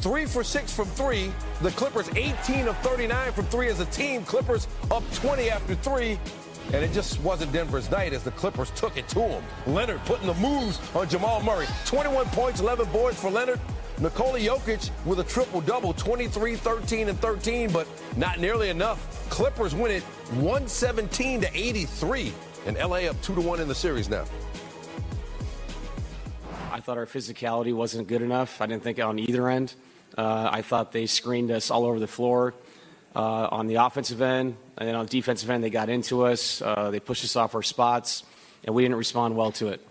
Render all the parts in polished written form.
3 for 6 from 3. The Clippers 18 of 39 from 3 as a team. Clippers up 20 after 3. And it just wasn't Denver's night as the Clippers took it to him. Leonard putting the moves on Jamal Murray. 21 points, 11 boards for Leonard. Nikola Jokic with a triple-double, 23, 13, and 13, but not nearly enough. Clippers win it 117 to 83, and LA up 2-1 in the series now. I thought our physicality wasn't good enough. I didn't think on either end. I thought they screened us all over the floor on the offensive end, and then on the defensive end, they got into us. They pushed us off our spots, and we didn't respond well to it.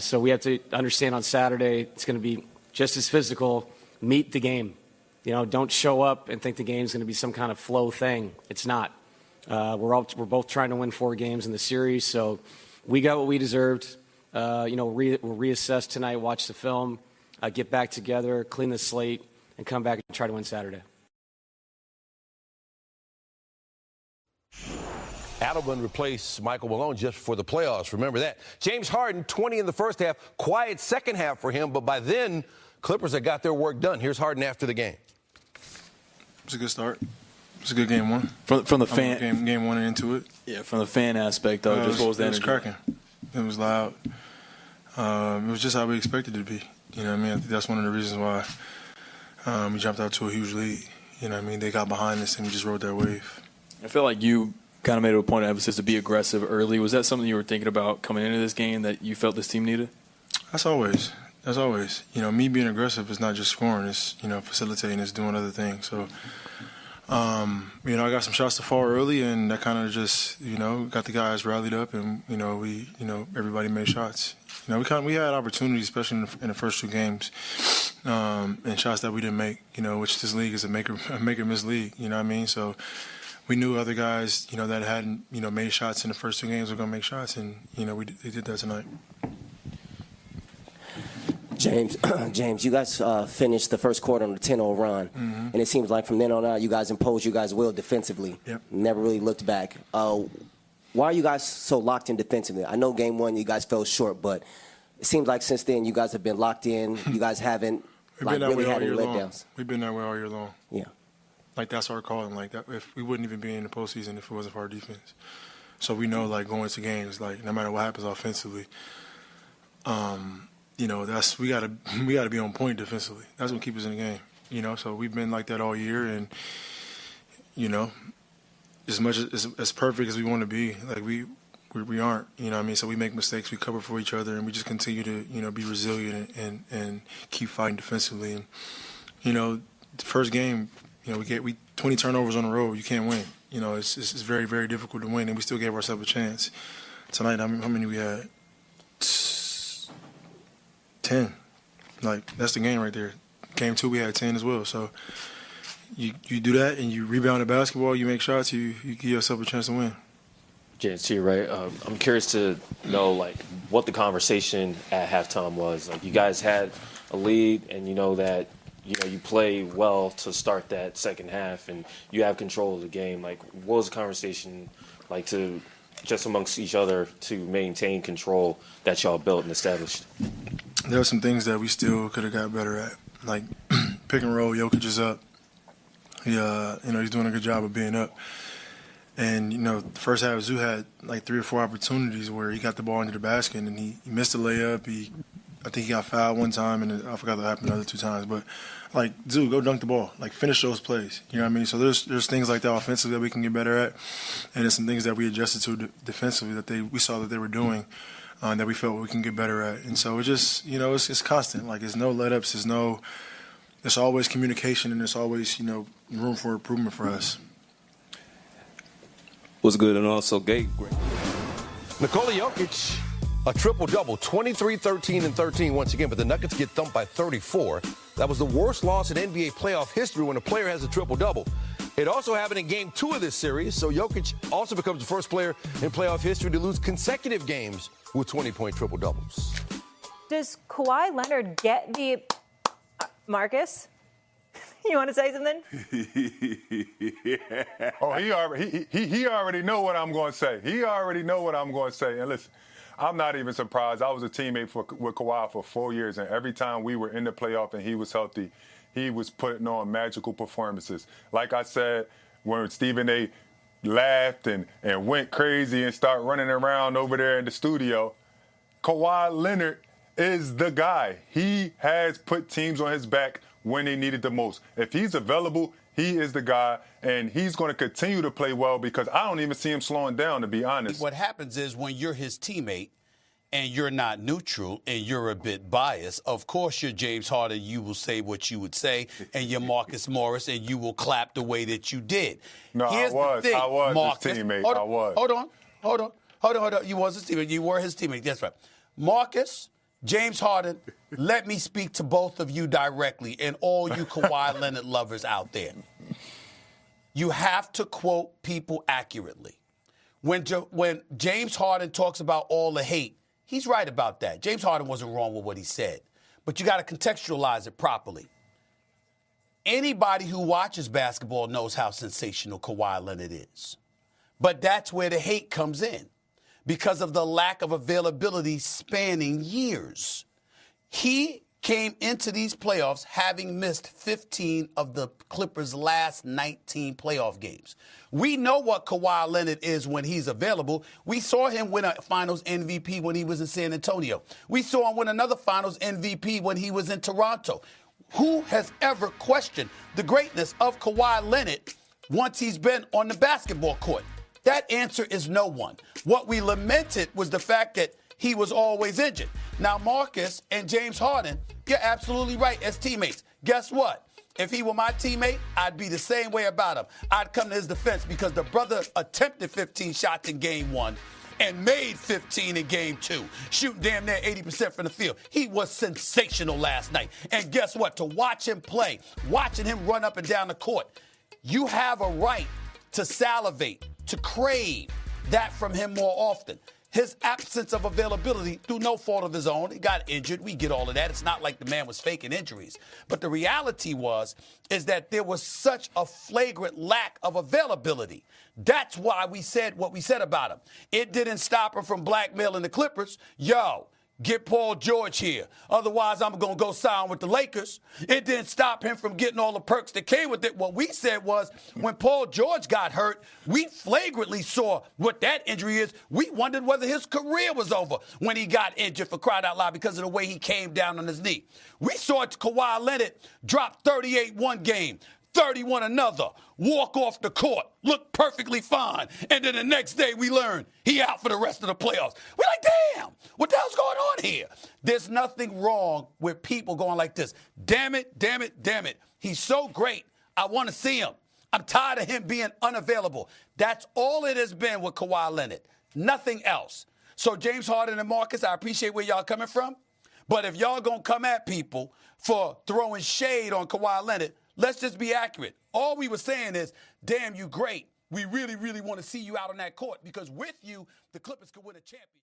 So we have to understand on Saturday it's going to be just as physical. Meet the game. Don't show up and think the game's going to be some kind of flow thing. It's not. We're both trying to win 4 games in the series, so we got what we deserved. We'll reassess tonight, watch the film, get back together, clean the slate, and come back and try to win Saturday. Adelman replaced Michael Malone just for the playoffs. Remember that. James Harden, 20 in the first half. Quiet second half for him, but by then, Clippers had got their work done. Here's Harden after the game. It's a good start. It's a good game one. From the fan game one and into it. Yeah, from the fan aspect though, just what was the energy? It was cracking. It was loud. It was just how we expected it to be. You know what I mean? I think that's one of the reasons why we jumped out to a huge lead. You know what I mean? They got behind us and we just rode that wave. I feel like you kind of made it a point of emphasis to be aggressive early. Was that something you were thinking about coming into this game that you felt this team needed? That's always. Me being aggressive is not just scoring. It's, facilitating. It's doing other things. So, I got some shots to fall early, and that kind of just, got the guys rallied up, and, everybody made shots. We had opportunities, especially in the first 2 games, and shots that we didn't make, which this league is a make or miss league, you know what I mean? So we knew other guys, that hadn't, made shots in the first 2 games were going to make shots, and, they did that tonight. James, you guys finished the first quarter on a 10-0 run, and it seems like from then on out you guys imposed you guys' will defensively. Yep. Never really looked back. Why are you guys so locked in defensively? I know game 1 you guys fell short, but it seems like since then you guys have been locked in. You guys haven't really had any letdowns. We've been that way all year long. Yeah. That's our calling. That if we wouldn't even be in the postseason if it wasn't for our defense. So we know going into games, no matter what happens offensively, we gotta be on point defensively. That's what keeps us in the game. So we've been like that all year, and as much as perfect as we want to be, we aren't. So we make mistakes, we cover for each other, and we just continue to be resilient and keep fighting defensively. And the first game, we 20 turnovers on the road. You can't win. It's very, very difficult to win, and we still gave ourselves a chance. Tonight, how many we had? 10. That's the game right there. Game 2, we had 10 as well. So you do that and you rebound the basketball, you make shots, you give yourself a chance to win. James, to you, right? I'm curious to know, what the conversation at halftime was. You guys had a lead, and you know that, you play well to start that second half, and you have control of the game. What was the conversation like to just amongst each other to maintain control that y'all built and established? There are some things that we still could have got better at, like pick and roll. Jokic is up. He's doing a good job of being up. And, the first half, Zoo had 3 or 4 opportunities where he got the ball into the basket and he missed a layup. I think he got fouled one time, and I forgot that happened the other 2 times. But, Zoo, go dunk the ball. Finish those plays. You know what I mean? So there's things like that offensively that we can get better at. And there's some things that we adjusted to defensively that we saw that they were doing that we felt we can get better at. And so it just, it's constant. There's no let-ups. There's always communication, and there's always, room for improvement for us. Was good, and also great. Nikola Jokic, a triple-double, 23, 13, and 13 once again, but the Nuggets get thumped by 34. That was the worst loss in NBA playoff history when a player has a triple-double. It also happened in Game 2 of this series, so Jokic also becomes the first player in playoff history to lose consecutive games with 20-point triple-doubles. Does Kawhi Leonard get the... Marcus? You want to say something? Yeah. Oh, he already know what I'm going to say. He already know what I'm going to say. And listen, I'm not even surprised. I was a teammate with Kawhi for 4 years, and every time we were in the playoff and he was healthy, he was putting on magical performances. Like I said, when Stephen A. laughed and went crazy and started running around over there in the studio, Kawhi Leonard is the guy. He has put teams on his back when they needed the most. If he's available, he is the guy, and he's going to continue to play well because I don't even see him slowing down, to be honest. What happens is when you're his teammate and you're not neutral and you're a bit biased, of course you're James Harden, you will say what you would say, and you're Marcus Morris, and you will clap the way that you did. No, I was Marcus, his teammate. Hold on. You was his teammate. You were his teammate. That's right. Marcus, James Harden, let me speak to both of you directly and all you Kawhi Leonard lovers out there. You have to quote people accurately. When James Harden talks about all the hate, he's right about that. James Harden wasn't wrong with what he said. But you got to contextualize it properly. Anybody who watches basketball knows how sensational Kawhi Leonard is. But that's where the hate comes in because of the lack of availability spanning years. He came into these playoffs having missed 15 of the Clippers' last 19 playoff games. We know what Kawhi Leonard is when he's available. We saw him win a Finals MVP when he was in San Antonio. We saw him win another Finals MVP when he was in Toronto. Who has ever questioned the greatness of Kawhi Leonard once he's been on the basketball court? That answer is no one. What we lamented was the fact that he was always injured. Now, Marcus and James Harden, you're absolutely right as teammates. Guess what? If he were my teammate, I'd be the same way about him. I'd come to his defense because the brother attempted 15 shots in game 1 and made 15 in game 2, shooting damn near 80% from the field. He was sensational last night. And guess what? To watch him play, watching him run up and down the court, you have a right to salivate, to crave that from him more often. His absence of availability through no fault of his own. He got injured. We get all of that. It's not like the man was faking injuries. But the reality is that there was such a flagrant lack of availability. That's why we said what we said about him. It didn't stop him from blackmailing the Clippers. Get Paul George here. Otherwise, I'm going to go sign with the Lakers. It didn't stop him from getting all the perks that came with it. What we said was when Paul George got hurt, we flagrantly saw what that injury is. We wondered whether his career was over when he got injured, for crying out loud, because of the way he came down on his knee. We saw Kawhi Leonard drop 38 one game, 31 another, walk off the court, look perfectly fine. And then the next day we learn he out for the rest of the playoffs. We're like, damn, what the hell's going on here? There's nothing wrong with people going like this. Damn it. He's so great. I want to see him. I'm tired of him being unavailable. That's all it has been with Kawhi Leonard. Nothing else. So James Harden and Marcus, I appreciate where y'all coming from. But if y'all going to come at people for throwing shade on Kawhi Leonard, let's just be accurate. All we were saying is, damn, you great. We really, really want to see you out on that court because with you, the Clippers could win a championship.